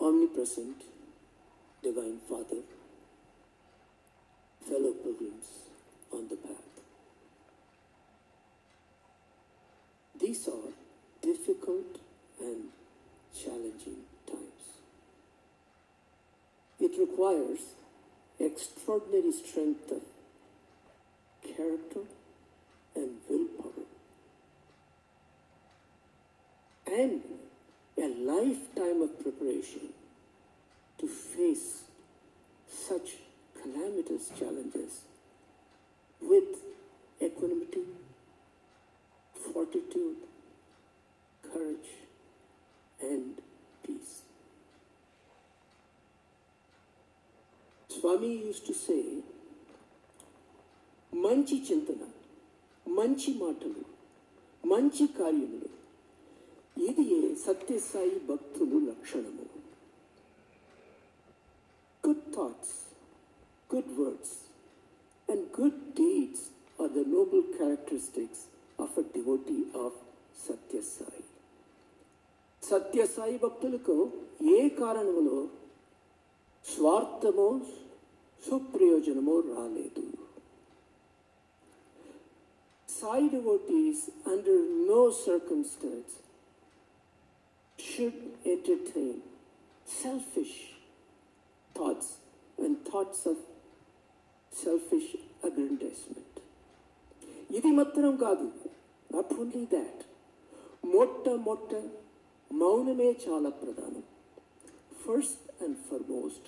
omnipresent Divine Father, fellow pilgrims on the path. These are difficult and challenging times. It requires extraordinary strength of character and willpower, and a lifetime of preparation to face such calamitous challenges with equanimity, fortitude, courage, and peace. Swami used to say, మంచి చింతన, మంచి మాటలు, మంచి కార్యములు, ఇది సత్యసాయి భక్తులు లక్షణము. Good thoughts, good words, and good deeds are the noble characteristics of a devotee of Satya Sai. Satya Sai భక్తులకు ఏ కారణములో స్వార్థమో సుప్రయోజనమో రాలేదు. Sai devotees under no circumstance should entertain selfish thoughts and thoughts of selfish aggrandizement. ఇది మాత్రం కాదు, not only that, మొట్ట మౌనమే చాలా ప్రధానం. First and foremost,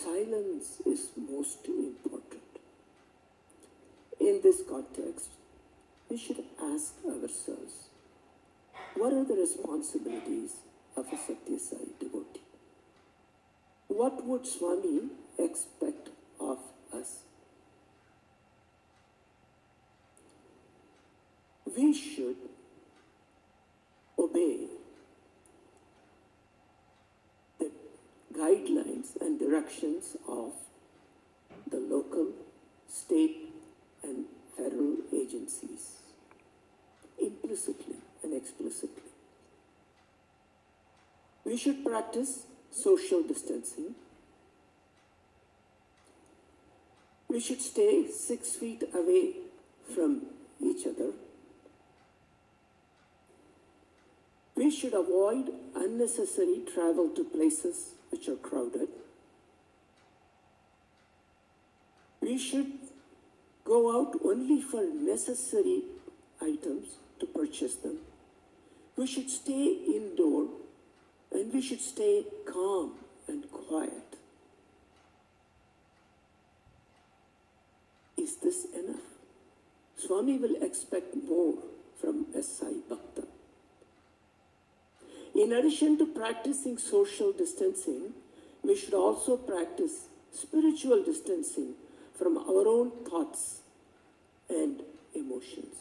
silence is most important. In this context, we should ask ourselves, what are the responsibilities of a Satya Sai devotee? What would Swami expect of us? We should obey the guidelines and directions of the local, state, and federal agencies, implicitly and explicitly. We should practice social distancing. We should stay 6 feet away from each other. We should avoid unnecessary travel to places which are crowded. We should go out only for necessary items to purchase them. We should stay indoor, and we should stay calm and quiet. Is this enough? Swami will expect more from a Sai Bhakta. In addition to practicing social distancing, we should also practice spiritual distancing from our own thoughts and emotions.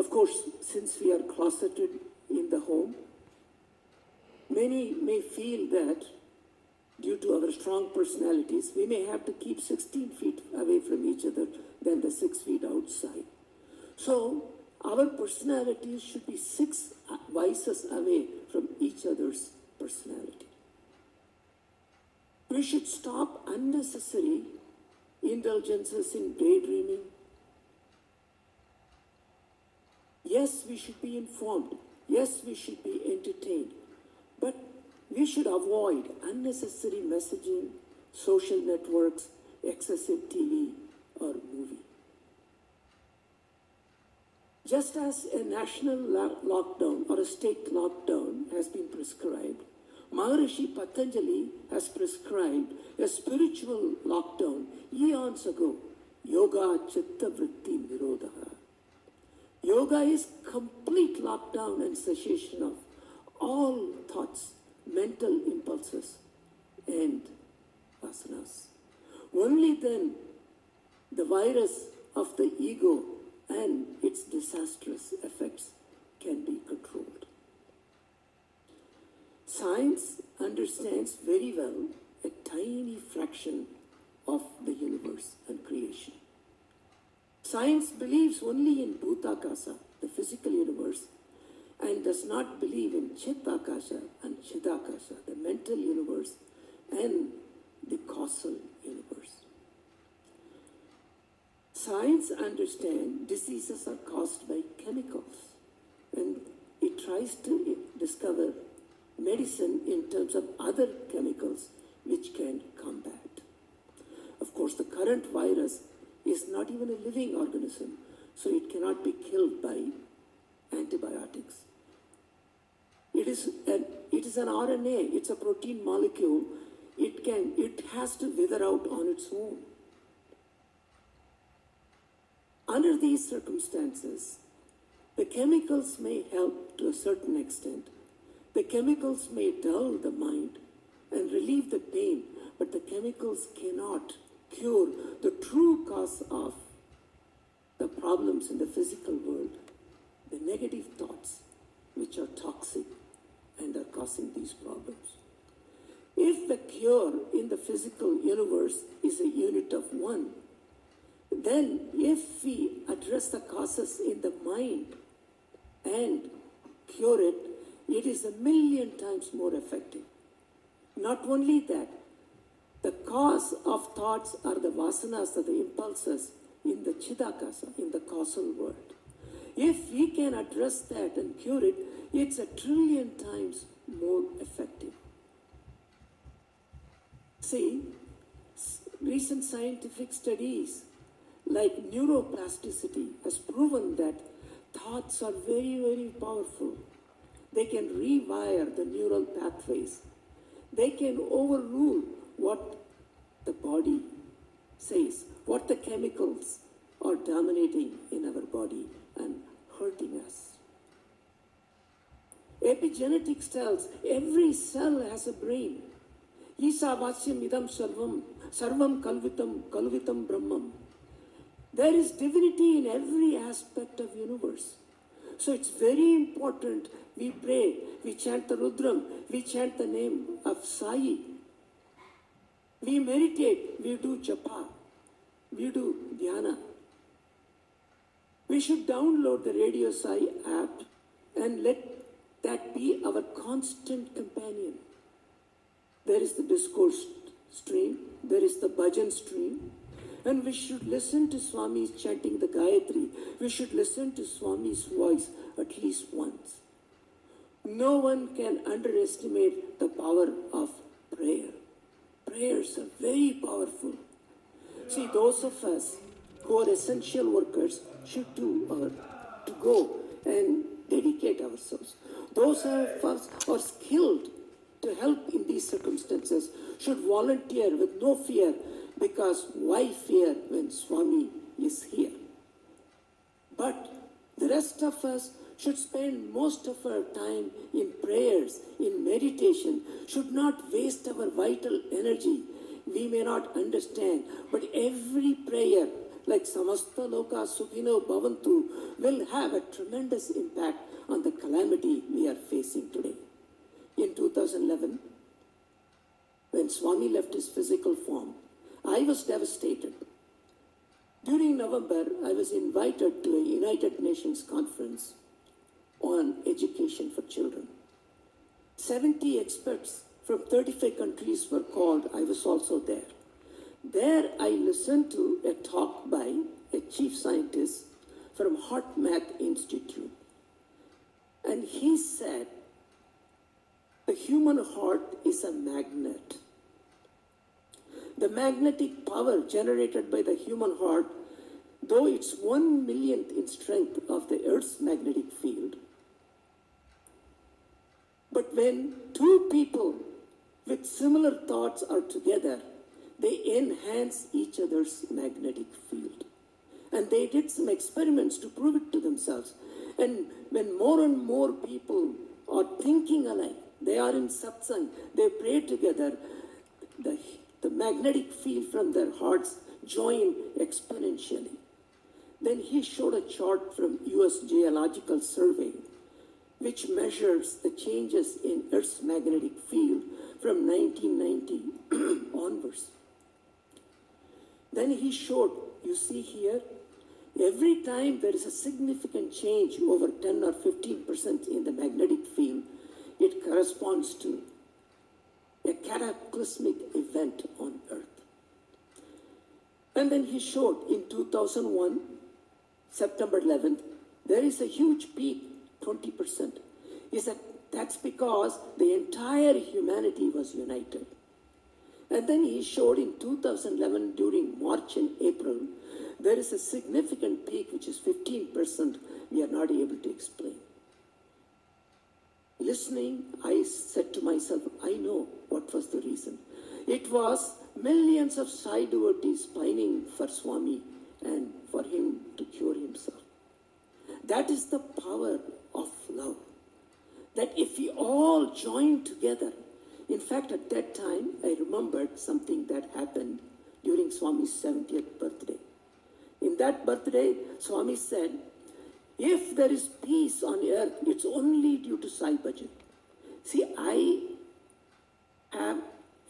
Of course, since we are closeted in the home, many may feel that due to our strong personalities, we may have to keep 16 feet away from each other than the 6 feet outside. So, our personalities should be 6 vices away from each other's personality. We should stop unnecessary indulgences in daydreaming. Yes, we should be informed. Yes, we should be entertained. But we should avoid unnecessary messaging, social networks, excessive TV or movie. Just as a national lockdown or a state lockdown has been prescribed, Maharishi Patanjali has prescribed a spiritual lockdown eons ago. Yoga Chitta Vritti Nirodha. Yoga is complete lockdown and cessation of all thoughts, mental impulses, and vasanas. Only then the virus of the ego and its disastrous effects can be controlled. Science understands very well a tiny fraction of the universe and creation. Science believes only in Bhutakasa, the physical universe, and does not believe in Chit Akasha and Chidakasha, the mental universe and the causal universe. Science understands diseases are caused by chemicals, and it tries to discover medicine in terms of other chemicals which can combat. Of course, the current virus is not even a living organism, so it cannot be killed by antibiotics. It is an RNA, it's a protein molecule. It has to wither out on its own. Under these circumstances, the chemicals may help to a certain extent. The chemicals may dull the mind and relieve the pain, but the chemicals cannot cure the true cause of the problems in the physical world, the negative thoughts which are toxic and are causing these problems. If the cure in the physical universe is a unit of one, then if we address the causes in the mind and cure it, it is 1,000,000 times more effective. Not only that, the cause of thoughts are the vasanas, or the impulses in the Chidakasa, in the causal world. If we can address that and cure it, it's 1,000,000,000 times more effective. See, recent scientific studies like neuroplasticity has proven that thoughts are very, very powerful. They can rewire the neural pathways. They can overrule what the body says, what the chemicals are dominating in our body and hurting us. Epigenetics tells every cell has a brain. Isa vasyam idam sarvam, sarvam kalvitam brahmam. There is divinity in every aspect of universe. So it's very important we pray, we chant the Rudram, we chant the name of Sai. We meditate, we do japa, we do dhyana. We should download the Radio Sai app and let that be our constant companion. There is the discourse stream, there is the bhajan stream, and we should listen to Swami's chanting the Gayatri. We should listen to Swami's voice at least once. No one can underestimate the power of prayer. Prayers are very powerful. See, those of us who are essential workers should to go and dedicate ourselves. Those of us who are skilled to help in these circumstances should volunteer with no fear, because why fear when Swami is here? But the rest of us should spend most of our time in prayers, in meditation, should not waste our vital energy. We may not understand, but every prayer, like Samasta Loka Sukhino Bhavantu, will have a tremendous impact on the calamity we are facing today. In 2011, when Swami left his physical form, I was devastated. During November, I was invited to a United Nations conference on education for children. 70 experts from 35 countries were called. I was also there. There I listened to a talk by a chief scientist from HeartMath Institute. And he said, the human heart is a magnet. The magnetic power generated by the human heart, though it's 1,000,000th in strength of the Earth's magnetic field, but when two people with similar thoughts are together, they enhance each other's magnetic field. And they did some experiments to prove it to themselves. And when more and more people are thinking alike, they are in satsang, they pray together, the magnetic field from their hearts join exponentially. Then he showed a chart from US Geological Survey, which measures the changes in Earth's magnetic field from 1990 onwards. Then he showed, you see here, Every time there is a significant change over 10 or 15% in the magnetic field, it corresponds to a cataclysmic event on Earth. And then he showed in 2001, September 11th, there is a huge peak, 20%. He said that's because the entire humanity was united. And then he showed in 2011, during March and April, there is a significant peak, which is 15%, we are not able to explain. Listening, I said to myself, I know what was the reason. It was millions of Sai devotees pining for Swami and for him to cure himself. That is the power of love. That if we all join together, in fact, at that time, I remembered something that happened during Swami's 70th birthday. In that birthday, Swami said, if there is peace on earth, it's only due to Sai Bhajan. See, I have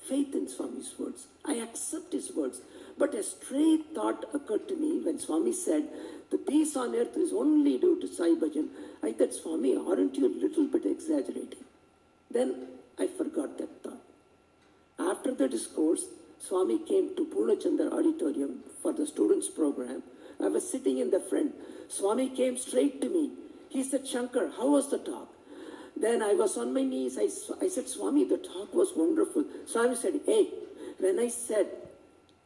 faith in Swami's words. I accept his words. But a stray thought occurred to me when Swami said, the peace on earth is only due to Sai Bhajan. I thought, Swami, aren't you a little bit exaggerating? Then I forgot that thought. After the discourse, Swami came to Purnachandra Auditorium for the students' program. I was sitting in the front. Swami came straight to me. He said, Shankar, how was the talk? Then I was on my knees. I said, Swami, the talk was wonderful. Swami said, hey, when I said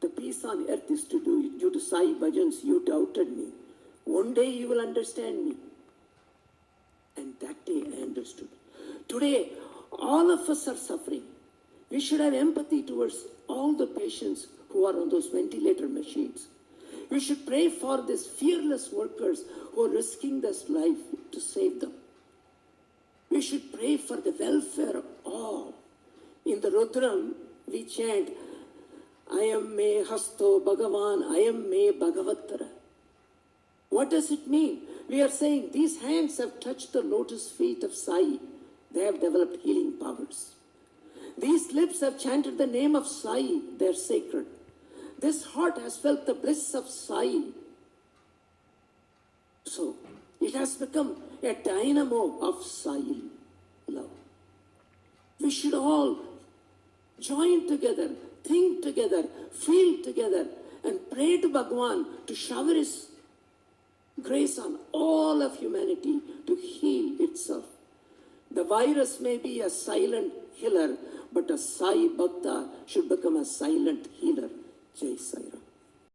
the peace on earth is due to Sai Bhajans, you doubted me. One day you will understand me. And that day I understood. Today, all of us are suffering. We should have empathy towards all the patients who are on those ventilator machines. We should pray for these fearless workers who are risking their life to save them. We should pray for the welfare of all. In the Rudram, we chant, Ayam me hasto Bhagavan, Ayam me Bhagavatara. What does it mean? We are saying these hands have touched the lotus feet of Sai. They have developed healing powers. These lips have chanted the name of Sai. They are sacred. This heart has felt the bliss of Sai. So, it has become a dynamo of Sai love. We should all join together, think together, feel together, and pray to Bhagwan to shower his grace on all of humanity to heal itself. The virus may be a silent healer, but a Sai Bhakta should become a silent healer. Jai Sai Ram.